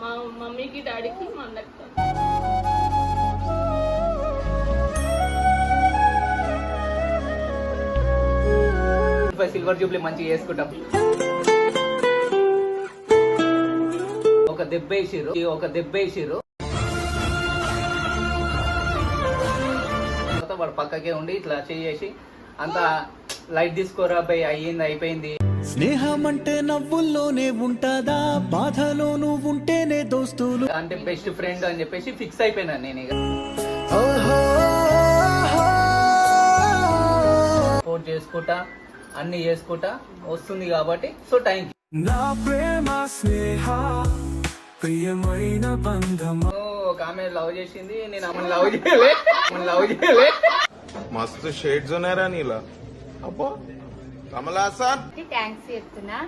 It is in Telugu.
మా మమ్మీకి డాడీకి మా అన్నకి. సిల్వర్ జూబ్లీ మంచిగా చేసుకుంటాం. ఒక దెబ్బేసిరు వాడు పక్కకే ఉండి ఇట్లా చేసి అంత లైట్ తీసుకోరా అబ్బాయి, అయిపోయింది. స్నేహం అంటే నవ్వుల్లోనే ఉంటదా, బాధలోనూ ఉంటేనే దోస్తులు అంటే బెస్ట్ ఫ్రెండ్ అని చెప్పేసి ఫిక్స్ అయిపోయినా నేను. ఇక సపోర్ట్ చేసుకుంటా అన్ని చేసుకుంటా వస్తుంది కాబట్టి సో టైం. నా ప్రేమ స్నేహ ప్రియమైన బంధం. ఒక ఆమె లవ్ చేసింది, నేను ఆమెను లవ్ చేయలే. మస్తు షేడ్స్ ఉన్నారా నీలా. అబ్బో కమలాసన్ థ్యాంక్స్ చెప్తున్నా.